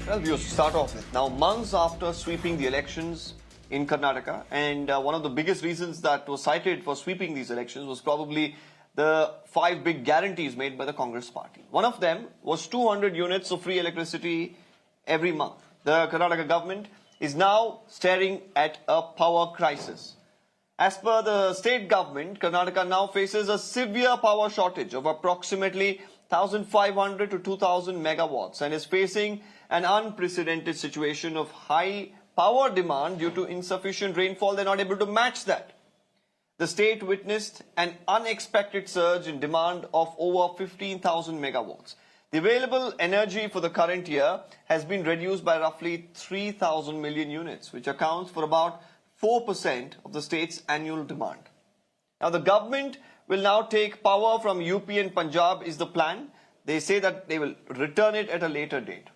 Well, we'll start off with now months after sweeping the elections in Karnataka, and one of the biggest reasons that was cited for sweeping these elections was probably the 5 big guarantees made by the Congress party. One of them was 200 units of free electricity every month. The Karnataka government is now staring at a power crisis. As per the state government, Karnataka now faces a severe power shortage of approximately 1,500 to 2,000 megawatts and is facing an unprecedented situation of high power demand due to insufficient rainfall. They're not able to match that. The state witnessed an unexpected surge in demand of over 15,000 megawatts. The available energy for the current year has been reduced by roughly 3,000 million units, which accounts for about 4% of the state's annual demand. Now, the government will now take power from UP and Punjab is the plan. They say that they will return it at a later date.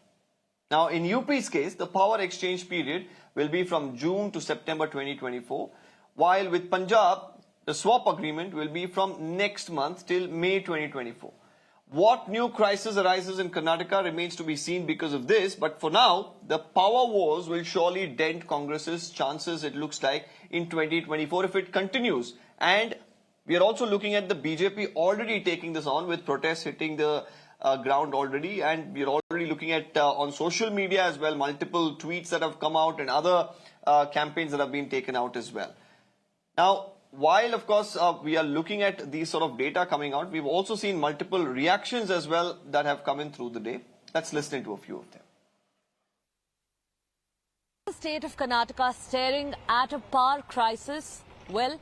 Now, in UP's case, the power exchange period will be from June to September 2024, while with Punjab, the swap agreement will be from next month till May 2024. What new crisis arises in Karnataka remains to be seen because of this, but for now, the power wars will surely dent Congress's chances, it looks like, in 2024 if it continues. And we are also looking at the BJP already taking this on with protests hitting the ground already, and we are already looking at on social media as well multiple tweets that have come out and other campaigns that have been taken out as well. Now, while of course we are looking at these sort of data coming out, we've also seen multiple reactions as well that have come in through the day. Let's listen to a few of them. The state of Karnataka staring at a power crisis? Well,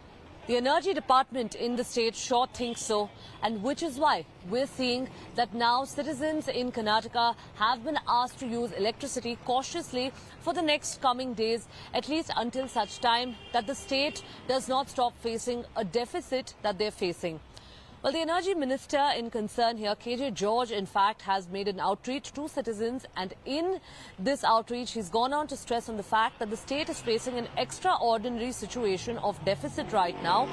the energy department in the state sure thinks so, and which is why we're seeing that now citizens in Karnataka have been asked to use electricity cautiously for the next coming days, at least until such time that the state does not stop facing a deficit that they're facing. Well, the energy minister in concern here, KJ George, in fact, has made an outreach to citizens, and in this outreach, he's gone on to stress on the fact that the state is facing an extraordinary situation of deficit right now,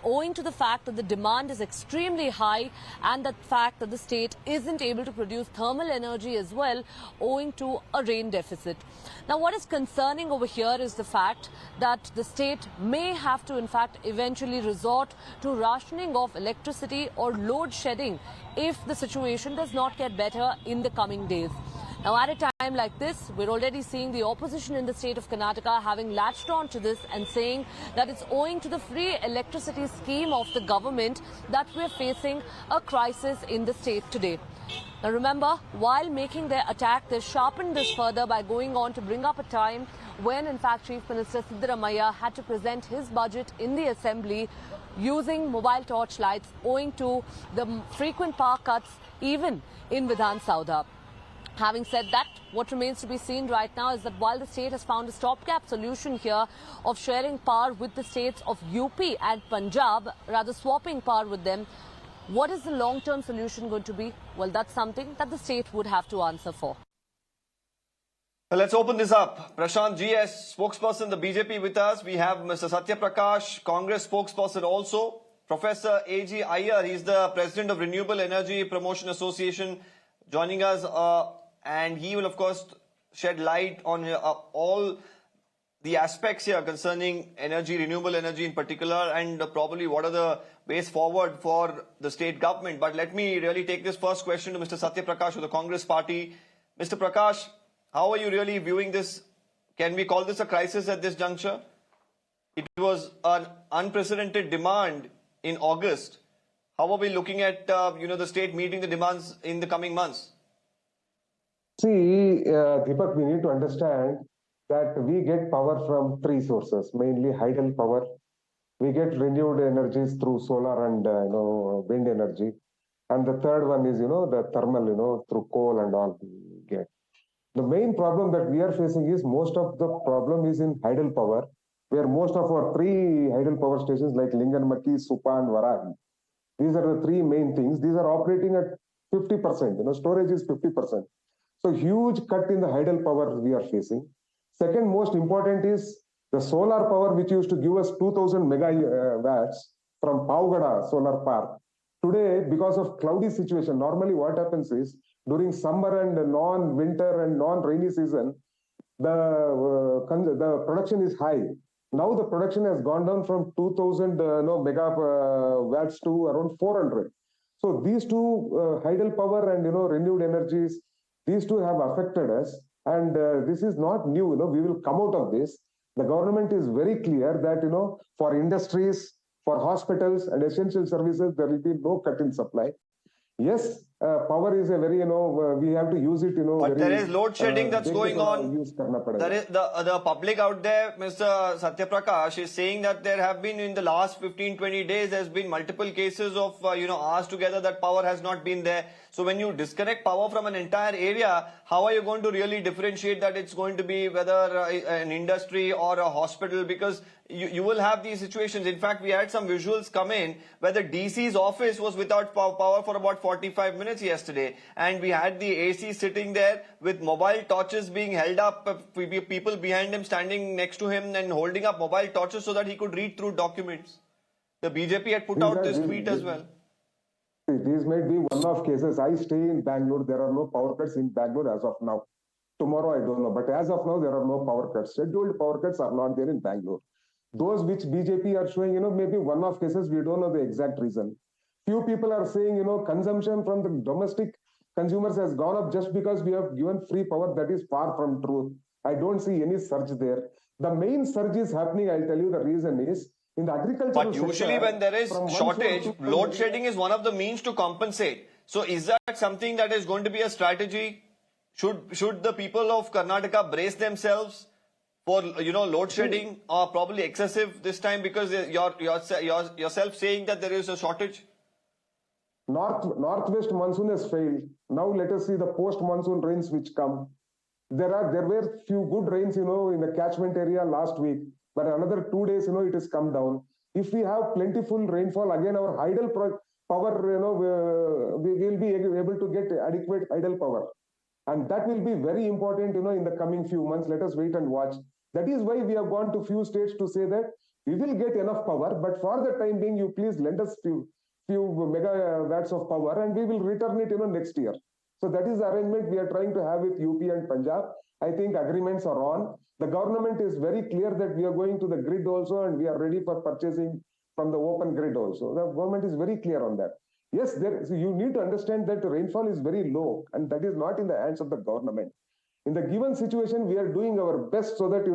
owing to the fact that the demand is extremely high and the fact that the state isn't able to produce thermal energy as well, owing to a rain deficit. Now, what is concerning over here is the fact that the state may have to, in fact, eventually resort to rationing of electricity or load shedding if the situation does not get better in the coming days. Now, at a time like this, we're already seeing the opposition in the state of Karnataka having latched on to this and saying that it's owing to the free electricity scheme of the government that we're facing a crisis in the state today. Now, remember, while making their attack, they sharpened this further by going on to bring up a time when, in fact, Chief Minister Satyaprakash had to present his budget in the assembly using mobile torchlights owing to the frequent power cuts even in Vidhan Saudha. Having said that, what remains to be seen right now is that while the state has found a stopgap solution here of sharing power with the states of UP and Punjab, rather swapping power with them, what is the long-term solution going to be? Well, that's something that the state would have to answer for. Well, let's open this up. Prashant GS, spokesperson, the BJP with us. We have Mr. Sathya Prakash, Congress spokesperson also. Professor A.G. Iyer, he's the president of Renewable Energy Promotion Association, joining us. And he will, of course, shed light on all the aspects here concerning energy, renewable energy in particular, and probably what are the ways forward for the state government. But let me really take this first question to Mr. Sathya Prakash of the Congress party. Mr. Prakash, how are you really viewing this? Can we call this a crisis at this juncture? It was an unprecedented demand in August. How are we looking at, the state meeting the demands in the coming months? See, Deepak, we need to understand that we get power from 3 sources, mainly hydel-power. We get renewed energies through solar and wind energy, and the third one is the thermal, through coal and all we get. The main problem that we are facing is most of the problem is in hydel-power, where most of our 3 hydel-power stations like Linganmakki, Supa, and Varahi. These are the 3 main things. These are operating at 50%. Storage is 50%. So huge cut in the hydel power we are facing. Second most important is the solar power, which used to give us 2000 megawatts from Paugada solar park. Today, because of cloudy situation, normally what happens is during summer and non-winter and non-rainy season, the production is high. Now the production has gone down from 2000 megawatts to around 400. So these two, hydel-power and renewed energies, these two have affected us, and this is not new. We will come out of this. The government is very clear that for industries, for hospitals and essential services, there will be no cut in supply. Yes, power is a very, we have to use it, But very, there is load shedding that's going on. Use There is the public out there, Mr. Sathya Prakash, is saying that there have been in the last 15-20 days, there's been multiple cases of, hours together that power has not been there. So when you disconnect power from an entire area, how are you going to really differentiate that it's going to be whether an industry or a hospital? Because you will have these situations. In fact, we had some visuals come in where the DC's office was without power for about 45 minutes yesterday. And we had the AC sitting there with mobile torches being held up, people behind him standing next to him and holding up mobile torches so that he could read through documents. The BJP had put out this tweet as well. These might be one-off cases. I stay in Bangalore. There are no power cuts in Bangalore as of now. Tomorrow, I don't know. But as of now, there are no power cuts. Scheduled power cuts are not there in Bangalore. Those which BJP are showing, maybe one-off cases, we don't know the exact reason. Few people are saying, consumption from the domestic consumers has gone up just because we have given free power. That is far from truth. I don't see any surge there. The main surge is happening, I'll tell you the reason is, in the agricultural But usually sector, when there is shortage, to load shedding is one of the means to compensate. So is that something that is going to be a strategy? Should the people of Karnataka brace themselves for load shedding or probably excessive this time because you're yourself saying that there is a shortage? Northwest monsoon has failed. Now let us see the post-monsoon rains which come. There were few good rains, in the catchment area last week, but another 2 days, it has come down. If we have plentiful rainfall, again our hydel power, we will be able to get adequate hydel power, and that will be very important, in the coming few months. Let us wait and watch. That is why we have gone to few states to say that we will get enough power, but for the time being, you please lend us few megawatts of power, and we will return it, next year. So that is the arrangement we are trying to have with UP and Punjab. I think agreements are on. The government is very clear that we are going to the grid also, and we are ready for purchasing from the open grid also. The government is very clear on that. Yes, so you need to understand that the rainfall is very low, and that is not in the hands of the government. In the given situation, we are doing our best so that,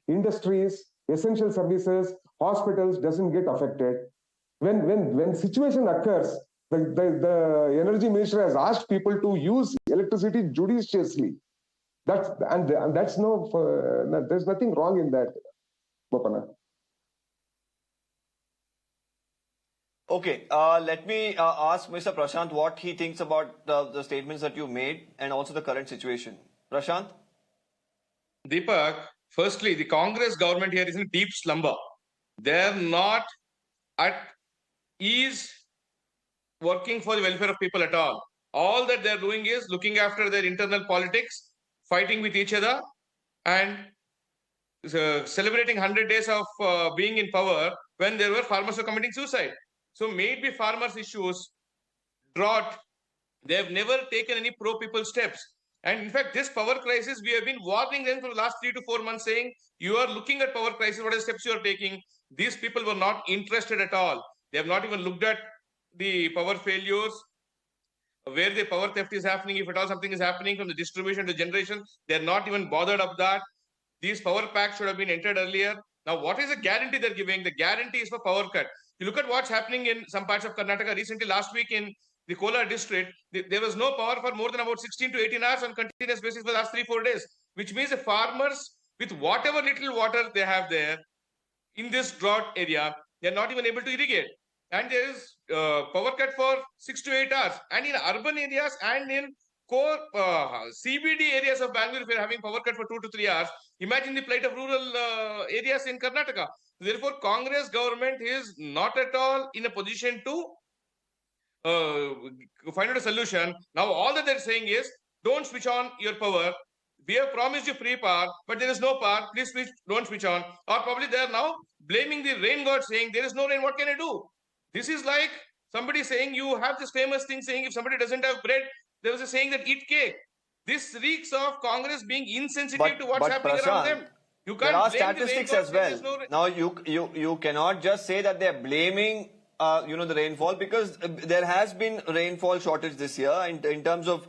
industries, essential services, hospitals doesn't get affected. When situation occurs, the energy minister has asked people to use electricity judiciously. There's nothing wrong in that, Bopanna. Okay, let me ask Mr. Prashant what he thinks about the statements that you made and also the current situation. Prashant? Deepak, firstly, the Congress government here is in deep slumber. They're not at ease working for the welfare of people at all. All that they're doing is looking after their internal politics, fighting with each other, and celebrating 100 days of being in power when there were farmers who were committing suicide. So maybe farmers' issues, drought, they have never taken any pro-people steps. And in fact, this power crisis, we have been warning them for the last 3 to 4 months saying, you are looking at power crisis, what are the steps you are taking? These people were not interested at all. They have not even looked at the power failures, where the power theft is happening, if at all something is happening from the distribution to generation, they're not even bothered of that. These power packs should have been entered earlier. Now, what is the guarantee they're giving? The guarantee is for power cut. You look at what's happening in some parts of Karnataka. Recently, last week in the Kolar district, there was no power for more than about 16 to 18 hours on continuous basis for the last 3-4 days, which means the farmers, with whatever little water they have there in this drought area, they're not even able to irrigate. And there is power cut for 6 to 8 hours. And in urban areas and in core CBD areas of Bangalore, if you're having power cut for 2 to 3 hours, imagine the plight of rural areas in Karnataka. Therefore, Congress government is not at all in a position to find out a solution. Now, all that they're saying is, don't switch on your power. We have promised you free power, but there is no power. Please don't switch on. Or probably they are now blaming the rain god, saying, there is no rain. What can I do? This is like somebody saying, you have this famous thing saying, if somebody doesn't have bread, there was a saying that eat cake. This reeks of Congress being insensitive But, to what's but happening around Prashant, them. You there can't are blame the rain statistics gods as when well. there's no rain. Now, you cannot just say that they're blaming, the rainfall, because there has been rainfall shortage this year in terms of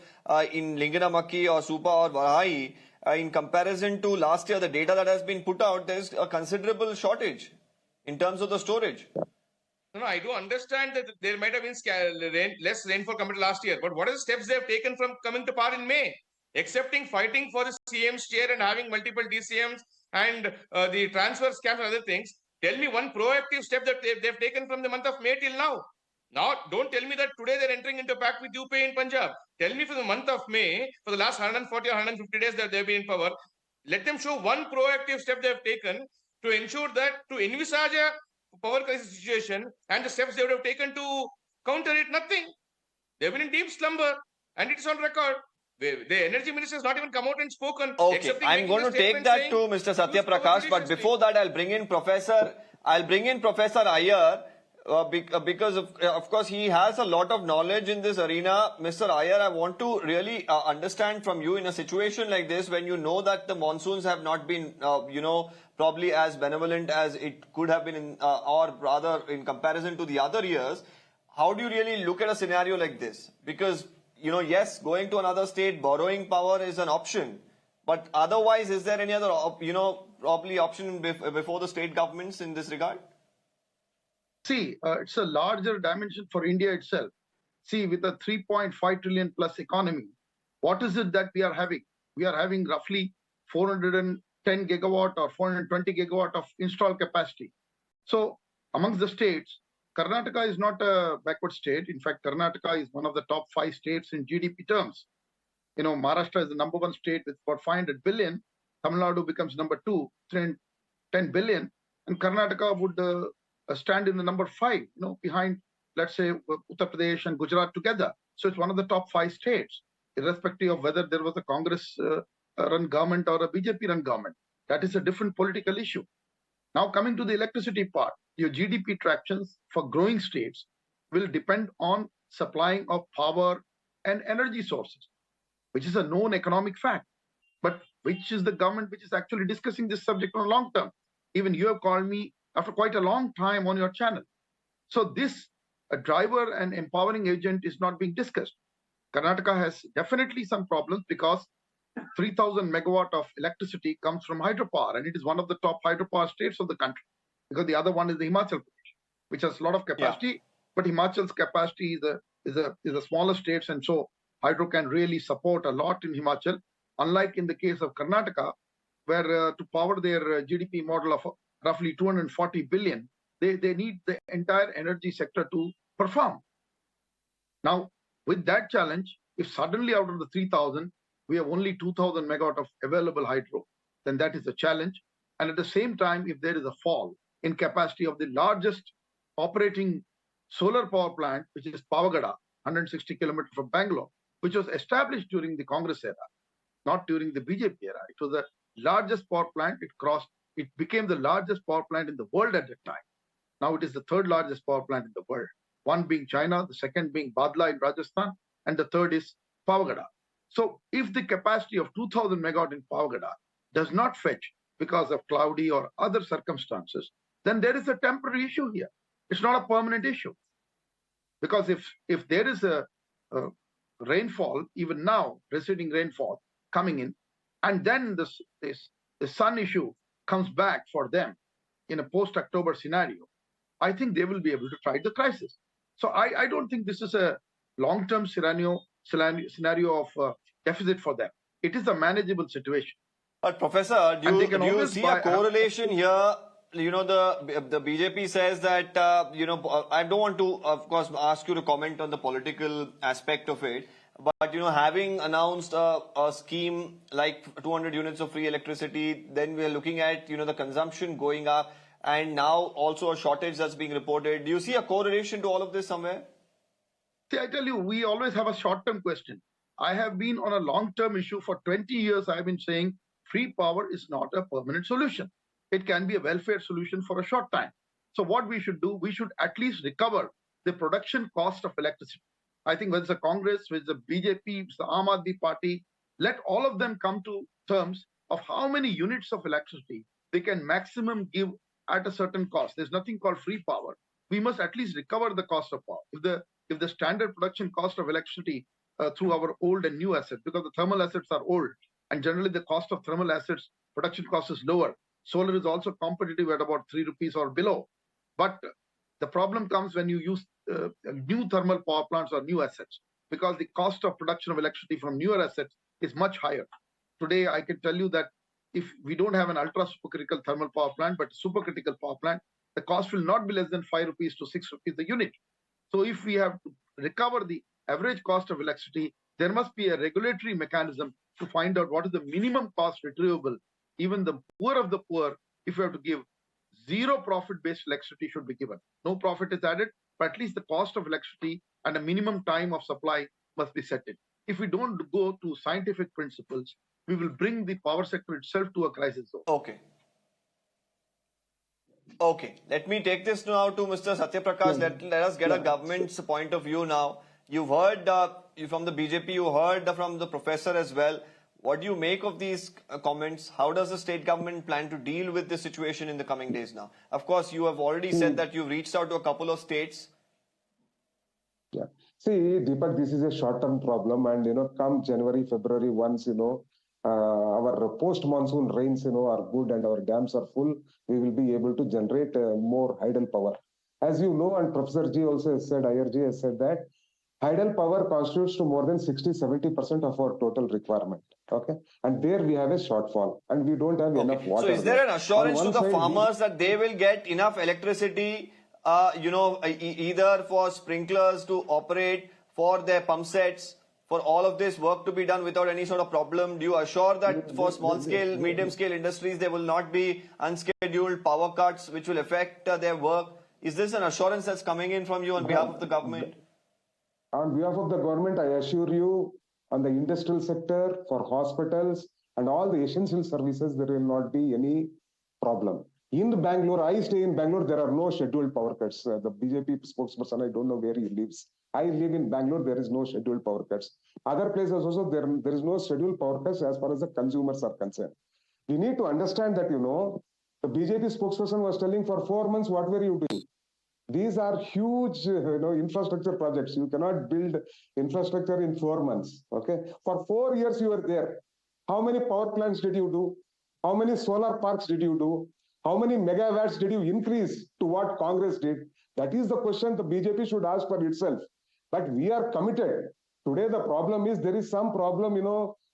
in Linganamakki or Supa or Varahi. In comparison to last year, the data that has been put out, there is a considerable shortage in terms of the storage. No, I do understand that there might have been less rainfall compared to last year. But what are the steps they have taken from coming to power in May? Excepting fighting for the CM's chair and having multiple DCMs and the transfer scams and other things, tell me one proactive step that they've taken from the month of May till now. Now, don't tell me that today they're entering into a pact with UP in Punjab. Tell me for the month of May, for the last 140 or 150 days that they've been in power, let them show one proactive step they've taken to ensure that to envisage a power crisis situation and the steps they would have taken to counter it, nothing. They've been in deep slumber and it's on record. The energy minister has not even come out and spoken. Okay, I'm going to take that to Mr. Satya Prakash, but before that, I'll bring in Professor Iyer, because of course he has a lot of knowledge in this arena. Mr. Iyer, I want to really understand from you in a situation like this, when you know that the monsoons have not been, probably as benevolent as it could have been, or rather in comparison to the other years. How do you really look at a scenario like this? Because, yes, going to another state, borrowing power is an option. But otherwise, is there any other, probably option before the state governments in this regard? See, it's a larger dimension for India itself. See, with a 3.5 trillion plus economy, what is it that we are having? We are having roughly 410 gigawatt or 420 gigawatt of installed capacity. So amongst the states, Karnataka is not a backward state. In fact, Karnataka is one of the top 5 states in GDP terms. Maharashtra is the number 1 state with about 500 billion. Tamil Nadu becomes number 2, 10 billion. And Karnataka would stand in the number 5, behind, let's say, Uttar Pradesh and Gujarat together. So it's one of the top 5 states, irrespective of whether there was a Congress-run government or a BJP-run government. That is a different political issue. Now, coming to the electricity part, your GDP tractions for growing states will depend on supplying of power and energy sources, which is a known economic fact. But which is the government which is actually discussing this subject on a long term? Even you have called me after quite a long time on your channel. So this a driver and empowering agent is not being discussed. Karnataka has definitely some problems because 3,000 megawatt of electricity comes from hydropower, and it is one of the top hydropower states of the country, because the other one is the Himachal Pradesh, which has a lot of capacity, but Himachal's capacity is a smaller states, and so hydro can really support a lot in Himachal, unlike in the case of Karnataka, where to power their GDP model of roughly 240 billion, they need the entire energy sector to perform. Now, with that challenge, if suddenly out of the 3,000, we have only 2,000 megawatt of available hydro, then that is a challenge. And at the same time, if there is a fall in capacity of the largest operating solar power plant, which is Pavagada, 160 kilometers from Bangalore, which was established during the Congress era, not during the BJP era. It was the largest power plant. It became the largest power plant in the world at that time. Now it is the 3rd largest power plant in the world, one being China, the second being Badla in Rajasthan, and the 3rd is Pavagada. So if the capacity of 2,000 megawatt in Pavagada does not fetch because of cloudy or other circumstances, then there is a temporary issue here. It's not a permanent issue. Because if there is a rainfall, even now, receding rainfall coming in, and then the sun issue comes back for them in a post-October scenario, I think they will be able to fight the crisis. So I don't think this is a long-term scenario of deficit for them. It is a manageable situation. But Professor, do you see a correlation here? The BJP says that, I don't want to, of course, ask you to comment on the political aspect of it. But, having announced a scheme like 200 units of free electricity, then we are looking at, the consumption going up, and now also a shortage that's being reported. Do you see a correlation to all of this somewhere? See, I tell you, we always have a short-term question. I have been on a long-term issue for 20 years. I've been saying free power is not a permanent solution. It can be a welfare solution for a short time. So what we should do, we should at least recover the production cost of electricity. I think whether it's the Congress, whether it's the BJP, it's the Aam Aadmi Party, let all of them come to terms of how many units of electricity they can maximum give at a certain cost. There's nothing called free power. We must at least recover the cost of power. If the standard production cost of electricity through our old and new assets, because the thermal assets are old, and generally the cost of thermal assets production cost is lower. Solar is also competitive at about 3 rupees or below. But the problem comes when you use new thermal power plants or new assets, because the cost of production of electricity from newer assets is much higher. Today, I can tell you that if we don't have an ultra supercritical thermal power plant, but a supercritical power plant, the cost will not be less than 5 rupees to 6 rupees the unit. So if we have to recover the average cost of electricity, there must be a regulatory mechanism to find out what is the minimum cost retrievable. Even the poor of the poor, if you have to give zero profit-based electricity should be given. No profit is added, but at least the cost of electricity and a minimum time of supply must be set in. If we don't go to scientific principles, we will bring the power sector itself to a crisis zone. Okay. Okay, let me take this now to Mr. Satyaprakash. Let us get a government's point of view now. You've heard from the BJP, you heard from the professor as well. What do you make of these comments? How does the state government plan to deal with this situation in the coming days now? Of course, you have already said that you've reached out to a couple of states. Yeah. See, Deepak, this is a short-term problem, and come January, February, once our post-monsoon rains are good and our dams are full, we will be able to generate more hydel power. As you know, and Professor G also has said, IRG has said that hydel power constitutes to more than 60-70% of our total requirement. Okay, and there we have a shortfall, and we don't have enough water. So, is there an assurance to the farmers that they will get enough electricity? Either for sprinklers to operate, for their pump sets, for all of this work to be done without any sort of problem? Do you assure that for small scale, medium scale industries, there will not be unscheduled power cuts which will affect their work? Is this an assurance that's coming in from you on behalf of the government? On behalf of the government, I assure you, on the industrial sector, for hospitals and all the essential services, there will not be any problem. In Bangalore, I stay in Bangalore, there are no scheduled power cuts. The BJP spokesperson, I don't know where he lives. I live in Bangalore, there is no scheduled power cuts. Other places also, there is no scheduled power cuts as far as the consumers are concerned. We need to understand that, the BJP spokesperson was telling for 4 months, what were you doing? These are huge, infrastructure projects. You cannot build infrastructure in 4 months. Okay, for 4 years you were there. How many power plants did you do? How many solar parks did you do? How many megawatts did you increase to what Congress did? That is the question the BJP should ask for itself. But we are committed. Today the problem is there is some problem,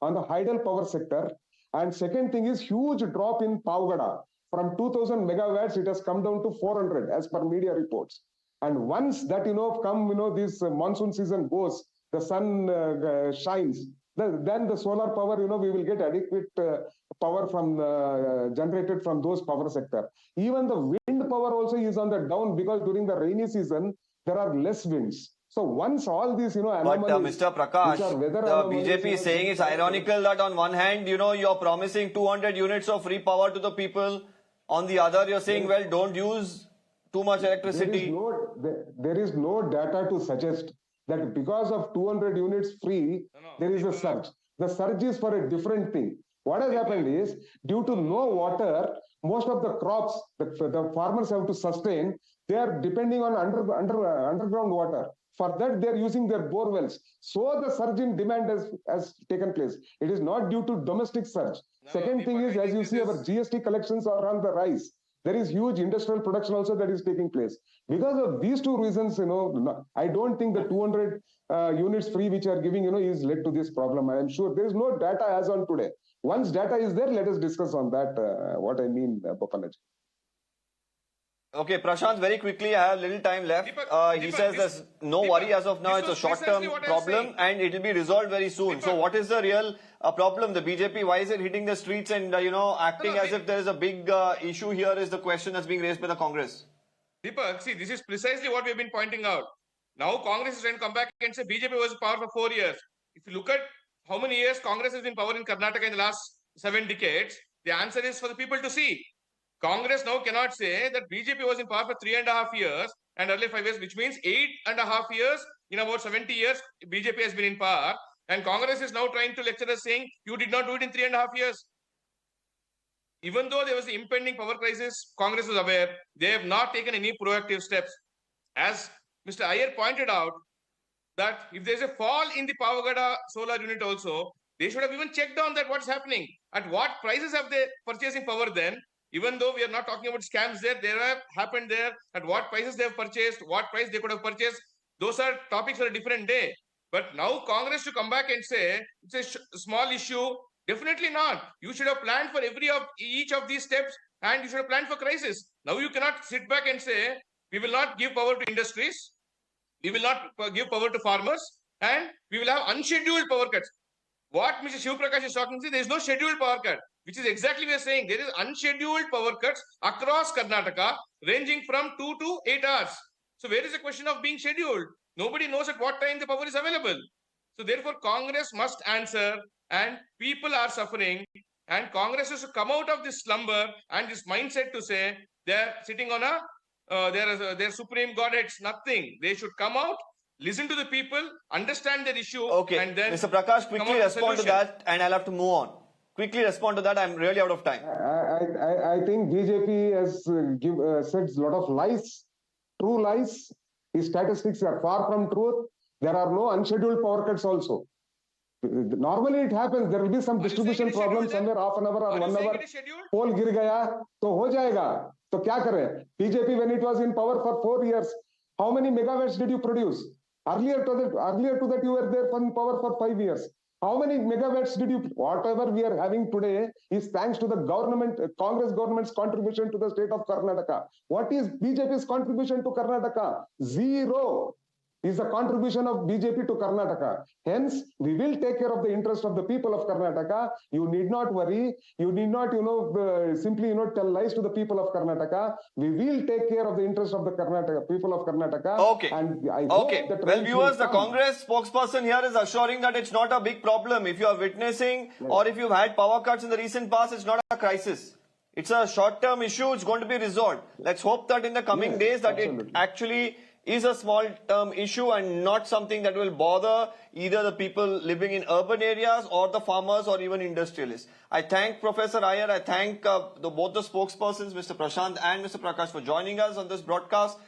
on the hydel power sector. And second thing is huge drop in Pavgada. From 2000 megawatts, it has come down to 400 as per media reports. And once that, this monsoon season goes, the sun shines, then the solar power, we will get adequate power from generated from those power sector. Even the wind power also is on the down because during the rainy season, there are less winds. So once all these, But Mr. Prakash, the BJP is saying it's ironical that on one hand, you're promising 200 units of free power to the people. On the other, you're saying, well, don't use too much electricity. There is no data to suggest that because of 200 units free, there is a surge. The surge is for a different thing. What has happened is, due to no water, most of the crops that the farmers have to sustain, they are depending on underground water. For that, they are using their bore wells. So the surge in demand has taken place. It is not due to domestic surge. Second thing is, as you see, our GST collections are on the rise. There is huge industrial production also that is taking place. Because of these two reasons, I don't think the 200 units free which are giving, is led to this problem. I am sure there is no data as on today. Once data is there, let us discuss on that, what I mean, Bopanna. Okay, Prashant, very quickly, I have little time left. He says there's no worry as of now. It's a short-term problem and it will be resolved very soon. So what is the real problem? The BJP, why is it hitting the streets and, acting as if there is a big issue here is the question that's being raised by the Congress? Deepak, see, this is precisely what we've been pointing out. Now Congress is going to come back and say BJP was in power for 4 years. If you look at how many years Congress has been in power in Karnataka in the last 7 decades, the answer is for the people to see. Congress now cannot say that BJP was in power for 3.5 years and earlier 5 years, which means 8.5 years in about 70 years, BJP has been in power, and Congress is now trying to lecture us saying, you did not do it in 3.5 years. Even though there was the impending power crisis, Congress was aware, they have not taken any proactive steps. As Mr. Iyer pointed out, that if there's a fall in the Pavagada solar unit also, they should have even checked on that what's happening. At what prices have they purchasing power then? Even though we are not talking about scams there have happened there. At what prices they have purchased, what price they could have purchased. Those are topics for a different day. But now Congress to come back and say it's a small issue. Definitely not. You should have planned for each of these steps, and you should have planned for crisis. Now you cannot sit back and say we will not give power to industries, we will not give power to farmers, and we will have unscheduled power cuts. What Mr. Prakash is talking, there is no scheduled power cut, which is exactly we are saying. There is unscheduled power cuts across Karnataka, ranging from 2 to 8 hours. So where is the question of being scheduled? Nobody knows at what time the power is available. So therefore, Congress must answer, and people are suffering. And Congress has to come out of this slumber and this mindset to say they are sitting on their supreme godheads. Nothing. They should come out, listen to the people, understand their issue, Okay, and then Mr. Prakash, quickly respond to that, and I'll have to move on. Quickly respond to that. I'm really out of time. I think BJP has said a lot of lies, true lies. His statistics are far from truth. There are no unscheduled power cuts also. Normally it happens. There will be some distribution problem somewhere, half an hour or 1 hour. Pole gir gaya, to ho jayega. So kya kare? BJP, when it was in power for 4 years, how many megawatts did you produce? Earlier to that, you were there in power for 5 years. How many megawatts did you? Whatever we are having today is thanks to the government, Congress government's contribution to the state of Karnataka. What is BJP's contribution to Karnataka? Zero is the contribution of BJP to Karnataka. Hence, we will take care of the interest of the people of Karnataka. You need not worry. You need not, simply, tell lies to the people of Karnataka. We will take care of the interest of the people of Karnataka. Okay. And I okay. hope that well, viewers, the come. Congress spokesperson here is assuring that it's not a big problem. If you are witnessing or if you've had power cuts in the recent past, it's not a crisis. It's a short-term issue. It's going to be resolved. Let's hope that in the coming days that it actually is a small-term issue and not something that will bother either the people living in urban areas or the farmers or even industrialists. I thank Professor Iyer. I thank both the spokespersons, Mr. Prashant and Mr. Prakash, for joining us on this broadcast.